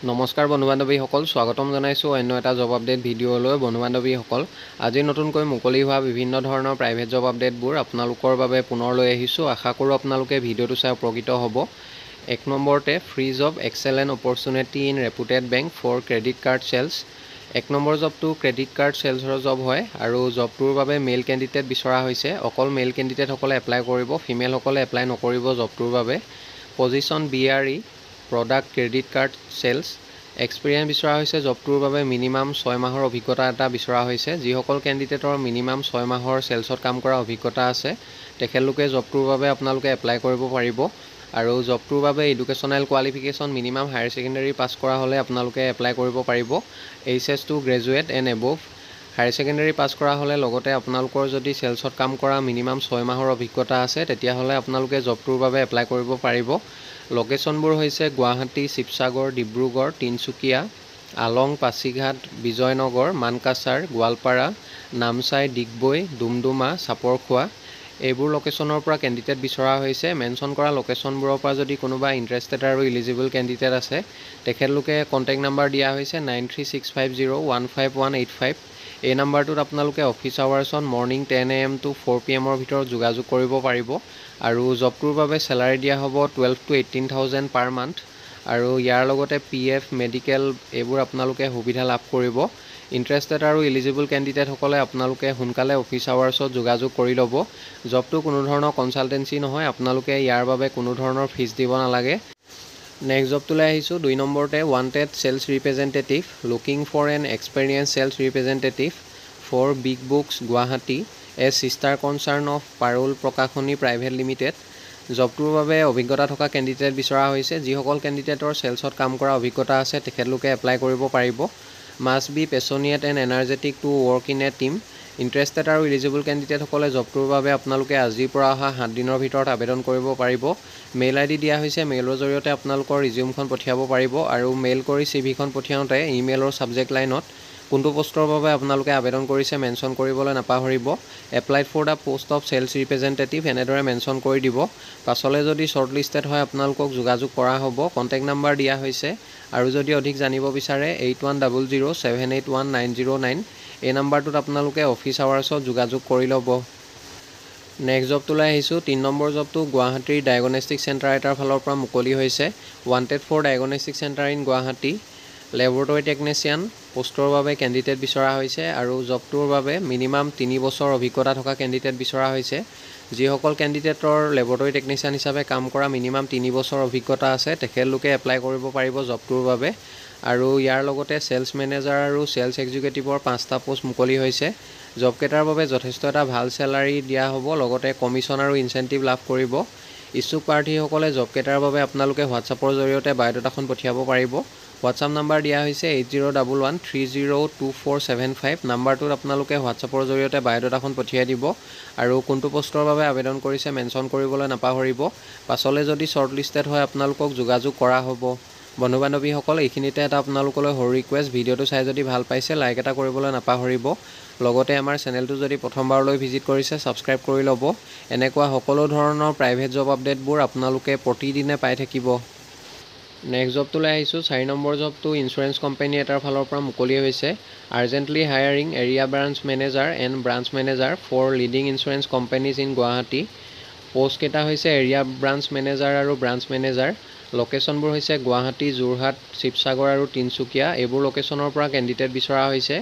নমস্কাৰ বন্ধু-বান্ধৱীসকল, স্বাগতম জনাইছোঁ অন্য এটা জব আপডেট ভিডিঅ'লৈ। বন্ধু-বান্ধৱীসকল, আজি নতুনকৈ মুকলি হোৱা বিভিন্ন ধৰণৰ প্ৰাইভেট জব আপডেটবোৰ আপোনালোকৰ বাবে পুনৰ লৈ আহিছোঁ। আশা কৰোঁ আপোনালোকে ভিডিঅ'টো চাই উপকৃত হ'ব। 1 নম্বৰতে free job excellent opportunity in reputed bank for credit card sales. 1 নম্বৰ জবটো ক্ৰেডিট কাৰ্ড চেলছৰ জব হয় আৰু জবটোৰ বাবে মেইল কেণ্ডিডেট বিচৰা হৈছে। অকল মেইল কেণ্ডিডেটসকলে এপ্লাই কৰিব, ফিমেলসকলে এপ্লাই নকৰিব জবটোৰ বাবে। Position BRE product credit card sales. Experience বিচৰা হৈছে জবটোৰ বাবে মিনিমাম 6 মাহৰ অভিজ্ঞতা এটা বিচৰা হৈছে। যিসকল কেণ্ডিডেটৰ মিনিমাম 6 মাহৰ চেলছত কাম কৰা অভিজ্ঞতা আছে তেখেতলোকে জবটোৰ বাবে আপোনালোকে এপ্লাই কৰিব পাৰিব। আৰু জবটোৰ বাবে educational qualification minimum higher secondary pass কৰা হ'লে আপোনালোকে এপ্লাই কৰিব পাৰিব। HS to graduate and above. Higher secondary pass কৰা হ'লে লগতে আপোনালোকৰ যদি চেলছত কাম কৰা মিনিমাম 6 মাহৰ অভিজ্ঞতা আছে তেতিয়াহ'লে আপোনালোকে জবটোৰ বাবে এপ্লাই কৰিব পাৰিব। লোকেশ্যনবোৰ হৈছে গুৱাহাটী, শিৱসাগৰ, ডিব্ৰুগড়, তিনিচুকীয়া, আলং, পাছিঘাট, বিজয়নগৰ, মানকাছাৰ, গোৱালপাৰা, নামচাই, ডিগবৈ, ডুমডুমা, চাপৰখোৱা। এইবোৰ লোকেশ্যনৰ পৰা কেণ্ডিডেট বিচৰা হৈছে। মেনশ্যন কৰা লোকেশ্যনবোৰৰ পৰা যদি কোনোবা ইণ্টাৰেষ্টেড আৰু ইলিজিবল কেণ্ডিডেট আছে তেখেতলোকে কণ্টেক্ট নাম্বাৰ দিয়া হৈছে 9365015185। এই নাম্বাৰটোত আপোনালোকে office আৱাৰ্ছত morning 10 AM to 4 PM ভিতৰত যোগাযোগ কৰিব পাৰিব। আৰু জবটোৰ বাবে চেলাৰী দিয়া হ'ব 12 to 18,000 পাৰ মান্থ। আৰু ইয়াৰ লগতে PF, মেডিকেল এইবোৰ আপোনালোকে সুবিধা লাভ কৰিব। ইণ্টাৰেষ্টেড আৰু ইলিজিবল কেণ্ডিডেটসকলে আপোনালোকে সোনকালে অফিচ আৱাৰ্ছত যোগাযোগ কৰি ল'ব। জবটো কোনো ধৰণৰ কনচালটেঞ্চি নহয়, আপোনালোকে ইয়াৰ বাবে কোনো ধৰণৰ ফিজ দিব নালাগে। নেক্সট জবটোলৈ আহিছোঁ। 2 নম্বৰতে wanted sales representative looking for an experience sales representative for big books Guwahati as sister concern of Parul Prakashani private limited. জবটোৰ বাবে অভিজ্ঞতা থকা কেণ্ডিডেট বিচৰা হৈছে। যিসকল কেণ্ডিডেটৰ চেলছত কাম কৰা অভিজ্ঞতা আছে তেখেতলোকে এপ্লাই কৰিব পাৰিব। Must be passionate and energetic to work in a team. Interested আৰু ইলিজিবল কেণ্ডিডেটসকলে জবটোৰ বাবে আপোনালোকে আজিৰ পৰা অহা 7 দিনৰ ভিতৰত আবেদন কৰিব পাৰিব। মেইল ID দিয়া হৈছে। মেইলৰ জৰিয়তে আপোনালোকৰ ৰিজিউমখন পঠিয়াব পাৰিব। আৰু মেইল কৰি CVখন পঠিয়াওঁতে ইমেইলৰ ছাবজেক্ট লাইনত কোনটো পোষ্টৰ বাবে আপোনালোকে আবেদন কৰিছে মেনশ্যন কৰিবলৈ নাপাহৰিব। Applied for the post of sales representative এনেদৰে মেনশ্যন কৰি দিব। পাছলৈ যদি শ্বৰ্টলিষ্টেড হয় আপোনালোকক যোগাযোগ কৰা হ'ব। কণ্টেক্ট নাম্বাৰ দিয়া হৈছে। আৰু যদি অধিক জানিব বিচাৰে 8100781909 এই নাম্বাৰটোত আপোনালোকে অফিচ আৱাৰ্ছত যোগাযোগ কৰি ল'ব। নেক্সট জবটোলৈ আহিছোঁ। 3 নম্বৰ জবটো গুৱাহাটীৰ ডায়েগনষ্টিক চেণ্টাৰ এটাৰ ফালৰ পৰা মুকলি হৈছে। Wanted for diagnostic centre in Guwahati laboratory technician পোষ্টৰ বাবে কেণ্ডিডেট বিচৰা হৈছে। আৰু জবটোৰ বাবে মিনিমাম 3 বছৰ অভিজ্ঞতা থকা কেণ্ডিডেট বিচৰা হৈছে। যিসকল কেণ্ডিডেটৰ লেবৰেটৰী টেকনিচিয়ান হিচাপে কাম কৰা মিনিমাম 3 বছৰ অভিজ্ঞতা আছে তেখেতলোকে এপ্লাই কৰিব পাৰিব জবটোৰ বাবে। আৰু ইয়াৰ লগতে চেলছ মেনেজাৰ আৰু চেলছ এক্সিকিউটিভৰ 5টা পোষ্ট মুকলি হৈছে। জবকেইটাৰ বাবে যথেষ্ট এটা ভাল চেলাৰী দিয়া হ'ব, লগতে কমিশ্যন আৰু ইনচেণ্টিভ লাভ কৰিব। ইচ্ছুক প্ৰাৰ্থীসকলে জবকেইটাৰ বাবে আপোনালোকে হোৱাটছআপৰ জৰিয়তে বায়'ডাটাখন পঠিয়াব পাৰিব। হোৱাটছআপ নাম্বাৰ দিয়া হৈছে 8011302475। নাম্বাৰটোত আপোনালোকে হোৱাটছআপৰ জৰিয়তে বায়'ডাটাখন পঠিয়াই দিব। আৰু কোনটো পোষ্টৰ বাবে আবেদন কৰিছে মেনশ্যন কৰিবলৈ নাপাহৰিব। পাছলৈ যদি শ্বৰ্টলিষ্টেড হয় আপোনালোকক যোগাযোগ কৰা হ'ব। বন্ধু-বান্ধৱীসকল, এইখিনিতে এটা আপোনালোকলৈ সৰু ৰিকুৱেষ্ট। ভিডিঅ'টো চাই যদি ভাল পাইছে লাইক এটা কৰিবলৈ নাপাহৰিব। লগতে আমাৰ চেনেলটো যদি প্ৰথমবাৰলৈ ভিজিট কৰিছে ছাবস্ক্ৰাইব কৰি ল'ব। এনেকুৱা সকলো ধৰণৰ প্ৰাইভেট জব আপডেটবোৰ আপোনালোকে প্ৰতিদিনে পাই থাকিব। নেক্সট জবটোলৈ আহিছোঁ। 4 নম্বৰ জবটো ইঞ্চুৰেঞ্চ কোম্পানী এটাৰ ফালৰ পৰা মুকলি হৈছে। Urgently hiring area branch manager and branch manager for leading insurance companies in Guwahati. পোষ্টকেইটা হৈছে এৰিয়া ব্ৰাঞ্চ মেনেজাৰ আৰু ব্ৰাঞ্চ মেনেজাৰ। লোকেশ্যনবোৰ হৈছে গুৱাহাটী, যোৰহাট, শিৱসাগৰ আৰু তিনিচুকীয়া। এইবোৰ লোকেশ্যনৰ পৰা কেণ্ডিডেট বিচৰা হৈছে।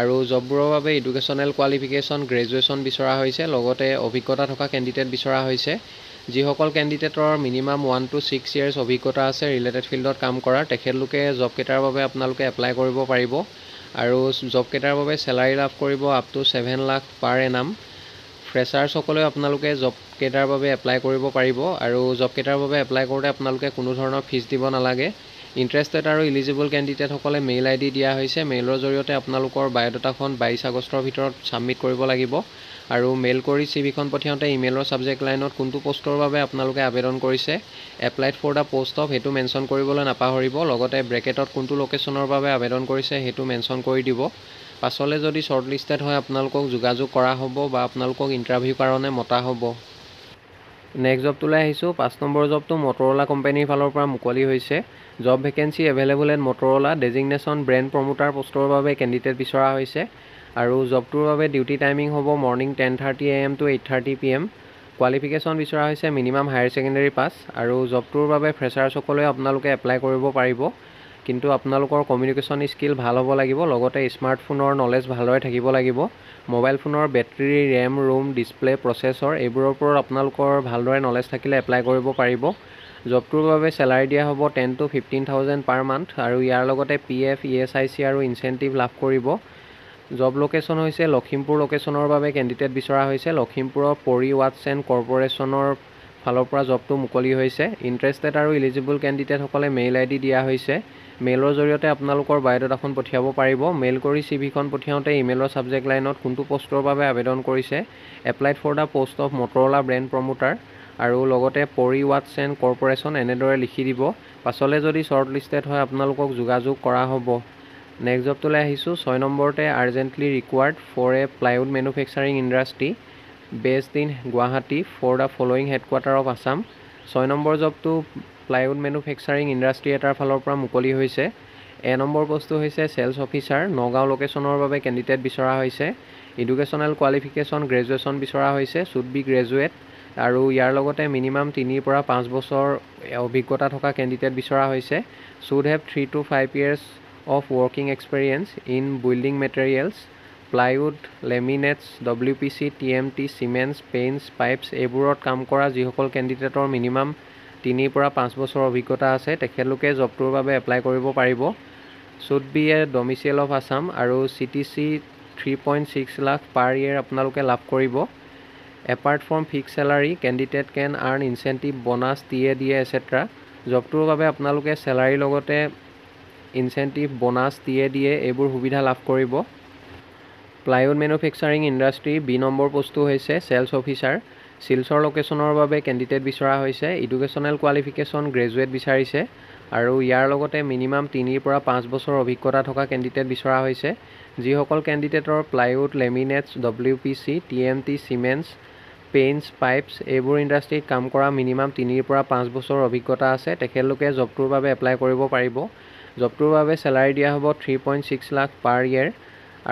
আৰু জববোৰৰ বাবে এডুকেশ্যনেল কোৱালিফিকেশ্যন গ্ৰেজুৱেশ্যন বিচৰা হৈছে, লগতে অভিজ্ঞতা থকা কেণ্ডিডেট বিচৰা হৈছে। যিসকল কেণ্ডিডেটৰ মিনিমাম 1 to 6 years অভিজ্ঞতা আছে ৰিলেটেড ফিল্ডত কাম কৰাৰ তেখেতলোকে জবকেইটাৰ বাবে আপোনালোকে এপ্লাই কৰিব পাৰিব। আৰু জবকেইটাৰ বাবে চেলাৰী লাভ কৰিব আপ টু 7 লাখ পাৰ এনাম। ফ্ৰেছাৰ্ছসকলেও আপোনালোকে জবকেইটাৰ বাবে এপ্লাই কৰিব পাৰিব। আৰু জবকেইটাৰ বাবে এপ্লাই কৰোঁতে আপোনালোকে কোনো ধৰণৰ ফিজ দিব নালাগে। ইণ্টাৰেষ্টেড আৰু ইলিজিবল কেণ্ডিডেটসকলে মেইল ID দিয়া হৈছে। মেইলৰ জৰিয়তে আপোনালোকৰ বায়'ডাটাখন 22 আগষ্টৰ ভিতৰত ছাবমিট কৰিব লাগিব। আৰু মেইল কৰি CVখন পঠিয়াওঁতে ইমেইলৰ ছাবজেক্ট লাইনত কোনটো পোষ্টৰ বাবে আপোনালোকে আবেদন কৰিছে applied for the post of সেইটো মেনশ্যন কৰিবলৈ নাপাহৰিব। লগতে ব্ৰেকেটত কোনটো লোকেশ্যনৰ বাবে আবেদন কৰিছে সেইটো মেনশ্যন কৰি দিব। পাছলৈ যদি শ্বৰ্টলিষ্টেড হয় আপোনালোকক যোগাযোগ কৰা হ'ব বা আপোনালোকক ইণ্টাৰভিউ কাৰণে মতা হ'ব। নেক্সট জবটোলৈ আহিছোঁ 5 নম্বৰ জবটো মটৰলা কোম্পানীৰ ফালৰ পৰা মুকলি হৈছে job vacancy available at Motorola designation brand promoter পোষ্টৰ বাবে কেণ্ডিডেট বিচৰা হৈছে আৰু জবটোৰ বাবে ডিউটি টাইমিং হ'ব morning 10:30 AM to 8:30 PM qualification বিচৰা হৈছে মিনিমাম হায়াৰ ছেকেণ্ডেৰী পাছ আৰু জবটোৰ বাবে ফ্ৰেছাৰ্ছসকলেও আপোনালোকে এপ্লাই কৰিব পাৰিব কিন্তু আপোনালোকৰ কমিউনিকেশ্যন স্কিল ভাল হ'ব লাগিব লগতে স্মাৰ্টফোনৰ নলেজ ভালদৰে থাকিব লাগিব মোবাইল ফোনৰ battery RAM ROM display processor এইবোৰৰ ওপৰত আপোনালোকৰ ভালদৰে নলেজ থাকিলে এপ্লাই কৰিব পাৰিব জবটোৰ বাবে চেলাৰী দিয়া হ'ব 10 to 15,000 পাৰ মান্থ আৰু ইয়াৰ লগতে PF ESIC আৰু ইনচেন্টিভ লাভ কৰিব জব লোকেশ্যন হৈছে লখিমপুৰ লোকেশ্যনৰ বাবে কেণ্ডিডেট বিচৰা হৈছে লখিমপুৰৰ পৰি ৱাটছ এণ্ড কৰ্পৰেশ্যনৰ ফালৰ পৰা জবটো মুকলি হৈছে ইণ্টাৰেষ্টেড আৰু ইলিজিবল কেণ্ডিডেটসকলে মেইল ID দিয়া হৈছে মেইলৰ জৰিয়তে আপোনালোকৰ বায়'ডাটাখন পঠিয়াব পাৰিব মেইল কৰি CVখন পঠিয়াওঁতে ইমেইলৰ ছাবজেক্ট লাইনত কোনটো পোষ্টৰ বাবে আবেদন কৰিছে applied for the post of Motorola brand promoter আৰু লগতে পৰি ৱাটছ এণ্ড কৰ্পৰেশ্যন এনেদৰে লিখি দিব পাছলৈ যদি শ্বৰ্ট লিষ্টেড হয় আপোনালোকক যোগাযোগ কৰা হ'ব নেক্সট জবটোলৈ আহিছোঁ 6 নম্বৰতে urgently required for a plywood manufacturing industry based in Guwahati for the following headquarter of Assam 6 নম্বৰ জবটো প্লাইউড মেনুফেকচাৰিং ইণ্ডাষ্ট্ৰী এটাৰ ফালৰ পৰা মুকলি হৈছে এ নম্বৰ পোষ্টটো হৈছে চেলছ অফিচাৰ নগাঁও লোকেশ্যনৰ বাবে কেণ্ডিডেট বিচৰা হৈছে এডুকেশ্যনেল কোৱালিফিকেশ্যন গ্ৰেজুৱেশ্যন বিচৰা হৈছে শুড বি গ্ৰেজুৱেট আৰু ইয়াৰ লগতে মিনিমাম 3 পৰা 5 বছৰ অভিজ্ঞতা থকা কেণ্ডিডেট বিচৰা হৈছে should have 3 to 5 years of working experience in building materials plywood laminates WPC TMT cements paints pipes এইবোৰত কাম কৰা যিসকল কেণ্ডিডেটৰ মিনিমাম 3 পৰা 5 বছৰ অভিজ্ঞতা আছে তেখেতলোকে জবটোৰ বাবে এপ্লাই কৰিব পাৰিব should be a domicile of Assam আৰু CTC 3.6 লাখ পাৰ ইয়েৰ আপোনালোকে লাভ কৰিব apart from fix salary candidate can earn incentive bonus TADA etcetera জবটোৰ বাবে আপোনালোকে চেলাৰীৰ লগতে ইনচেণ্টিভ বনাছ TADA এইবোৰ সুবিধা লাভ কৰিব plywood manufacturing industry B number পোষ্টটো হৈছে চেলছ অফিচাৰ শিলচৰ লোকেশ্যনৰ বাবে কেণ্ডিডেট বিচৰা হৈছে এডুকেশ্যনেল কোৱালিফিকেশ্যন গ্ৰেজুৱেট বিচাৰিছে আৰু ইয়াৰ লগতে মিনিমাম 3 পৰা 5 বছৰ অভিজ্ঞতা থকা কেণ্ডিডেট বিচৰা হৈছে যিসকল কেণ্ডিডেটৰ plywood laminates WPC TMT cements paints pipes এইবোৰ ইণ্ডাষ্ট্ৰীত কাম কৰা মিনিমাম 3 পৰা 5 বছৰ অভিজ্ঞতা আছে তেখেতলোকে জবটোৰ বাবে এপ্লাই কৰিব পাৰিব জবটোৰ বাবে চেলাৰী দিয়া হ'ব 3.6 লাখ পাৰ ইয়েৰ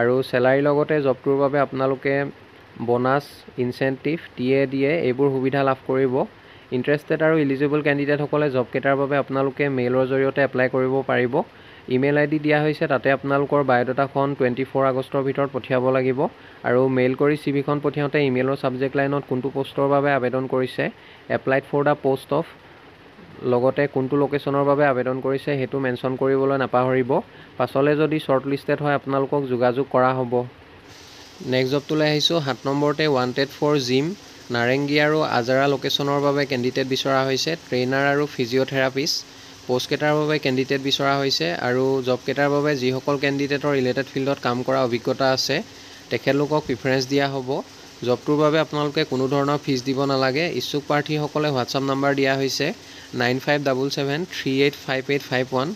আৰু চেলাৰীৰ লগতে জবটোৰ বাবে আপোনালোকে বনাছ ইনচেণ্টিভ TADA এইবোৰ সুবিধা লাভ কৰিব ইণ্টাৰেষ্টেড আৰু ইলিজিবল কেণ্ডিডেটসকলে জব কেইটাৰ বাবে আপোনালোকে মেইলৰ জৰিয়তে এপ্লাই কৰিব পাৰিব ইমেইল ID দিয়া হৈছে তাতে আপোনালোকৰ বায়'ডাটাখন 24 আগষ্টৰ ভিতৰত পঠিয়াব লাগিব আৰু মেইল কৰি CVখন পঠিয়াওঁতে ইমেইলৰ ছাবজেক্ট লাইনত কোনটো পোষ্টৰ বাবে আবেদন কৰিছে applied for the post of লগতে কোনটো লোকেশ্যনৰ বাবে আবেদন কৰিছে সেইটো মেনশ্যন কৰিবলৈ নাপাহৰিব পাছলৈ যদি শ্বৰ্ট লিষ্টেড হয় আপোনালোকক যোগাযোগ কৰা হ'ব নেক্সট জবটোলৈ আহিছোঁ 7 নম্বৰতে ৱান্টেড ফৰ জিম নাৰেংগী আৰু আজাৰা লোকেশ্যনৰ বাবে কেণ্ডিডেট বিচৰা হৈছে ট্ৰেইনাৰ আৰু ফিজিঅ'থেৰাপিষ্ট পোষ্টকেইটাৰ বাবে কেণ্ডিডেট বিচৰা হৈছে আৰু জবকেইটাৰ বাবে যিসকল কেণ্ডিডেটৰ ৰিলেটেড ফিল্ডত কাম কৰা অভিজ্ঞতা আছে তেখেতলোকক প্ৰিফাৰেঞ্চ দিয়া হ'ব জবটোৰ বাবে আপোনালোকে কোনো ধৰণৰ ফিজ দিব নালাগে ইচ্ছুক প্ৰাৰ্থীসকলে হোৱাটছআপ নাম্বাৰ দিয়া হৈছে 9577385851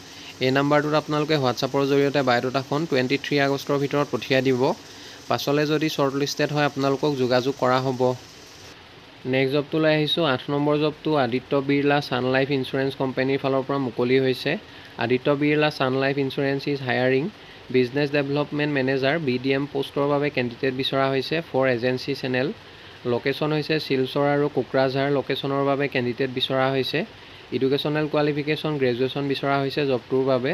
এই নাম্বাৰটোত আপোনালোকে হোৱাটছআপৰ জৰিয়তে বায়'ডাটাখন 23 আগষ্টৰ ভিতৰত পঠিয়াই দিব পাছলৈ যদি শ্বৰ্ট লিষ্টেড হয় আপোনালোকক যোগাযোগ কৰা হ'ব নেক্সট জবটোলৈ আহিছোঁ 8 নম্বৰ জবটো Aditya Birla Sun Life insurance কোম্পানীৰ ফালৰ পৰা মুকলি হৈছে Aditya Birla Sun Life insurance is hiring business development manager BDM পোষ্টৰ বাবে কেণ্ডিডেট বিচৰা হৈছে ফৰ এজেঞ্চি চেনেল লোকেশ্যন হৈছে শিলচৰ আৰু কোকৰাঝাৰ লোকেশ্যনৰ বাবে কেণ্ডিডেট বিচৰা হৈছে এডুকেশ্যনেল কোৱালিফিকেশ্যন গ্ৰেজুৱেশ্যন বিচৰা হৈছে জবটোৰ বাবে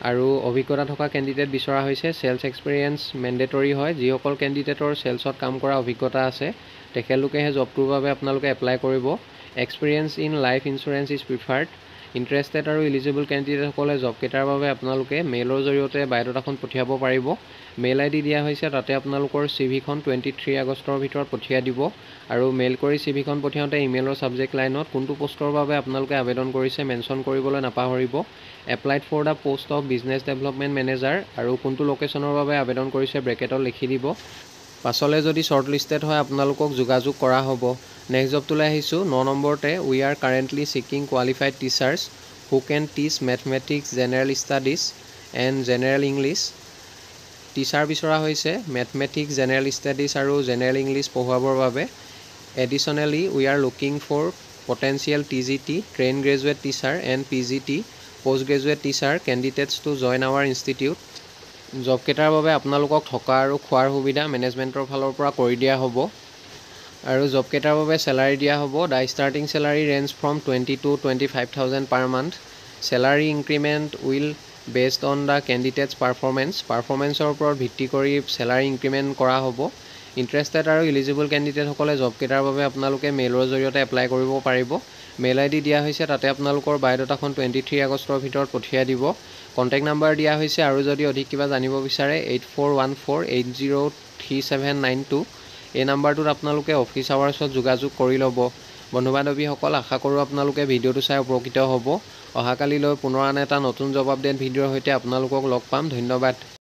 আৰু অভিজ্ঞতা থকা কেণ্ডিডেট বিচৰা হৈছে চেলছ এক্সপিৰিয়েঞ্চ মেণ্ডেটৰী হয় যিসকল কেণ্ডিডেটৰ চেলছত কাম কৰা অভিজ্ঞতা আছে তেখেতলোকেহে জবটোৰ বাবে আপোনালোকে এপ্লাই কৰিব experience in life insurance is preferred interested আৰু ইলিজিবল কেণ্ডিডেটসকলে জবকেইটাৰ বাবে আপোনালোকে মেইলৰ জৰিয়তে বায়'ডাটাখন পঠিয়াব পাৰিব মেইল ID দিয়া হৈছে তাতে আপোনালোকৰ CVখন 23 আগষ্টৰ ভিতৰত পঠিয়াই দিব আৰু মেইল কৰি CVখন পঠিয়াওঁতে ইমেইলৰ ছাবজেক্ট লাইনত কোনটো পোষ্টৰ বাবে আপোনালোকে আবেদন কৰিছে মেনশ্যন কৰিবলৈ নাপাহৰিব applied for the post of business development manager আৰু কোনটো লোকেশ্যনৰ বাবে আবেদন কৰিছে ব্ৰেকেটত লিখি দিব পাছলৈ যদি শ্বৰ্ট লিষ্টেড হয় আপোনালোকক যোগাযোগ কৰা হ'ব নেক্সট জবটোলৈ আহিছোঁ 9 নম্বৰতে we are currently seeking qualified teachers who can teach mathematics general studies and general English teacher বিচৰা হৈছে মেথমেটিক্স জেনেৰেল ষ্টাডিজ আৰু জেনেৰেল ইংলিছ পঢ়ুৱাবৰ বাবে Additionally, we are looking for potential TGT, trained graduate teacher, and PGT, postgraduate teacher candidates to join our institute. Job কেইটাৰ বাবে আপোনালোকক থকা আৰু খোৱাৰ সুবিধা মেনেজমেণ্টৰ ফালৰ পৰা কৰি দিয়া হ'ব আৰু জব কেইটাৰ বাবে চেলাৰী দিয়া হ'ব the starting salary range from 20 to 25,000 per month salary increment will based on the candidate's পাৰফৰ্মেঞ্চৰ ওপৰত ভিত্তি কৰি চেলাৰী ইনক্ৰিমেণ্ট কৰা হ'ব ইণ্টাৰেষ্টেড আৰু ইলিজিবল কেণ্ডিডেটসকলে জব কেইটাৰ বাবে আপোনালোকে মেইলৰ জৰিয়তে এপ্লাই কৰিব পাৰিব মেইল আইডি দিয়া হৈছে তাতে আপোনালোকৰ বায়'ডাটাখন 23 আগষ্টৰ ভিতৰত পঠিয়াই দিব কণ্টেক্ট নাম্বাৰ দিয়া হৈছে আৰু যদি অধিক কিবা জানিব বিচাৰে 8414803792 এই নাম্বাৰটোত আপোনালোকে অফিচ আৱাৰ্ছত যোগাযোগ কৰি ল'ব বন্ধু বান্ধৱীসকল আশা কৰোঁ আপোনালোকে ভিডিঅ'টো চাই উপকৃত হ'ব অহাকালিলৈ পুনৰ আন এটা নতুন জব আপডেট ভিডিঅ'ৰ সৈতে আপোনালোকক লগ পাম ধন্যবাদ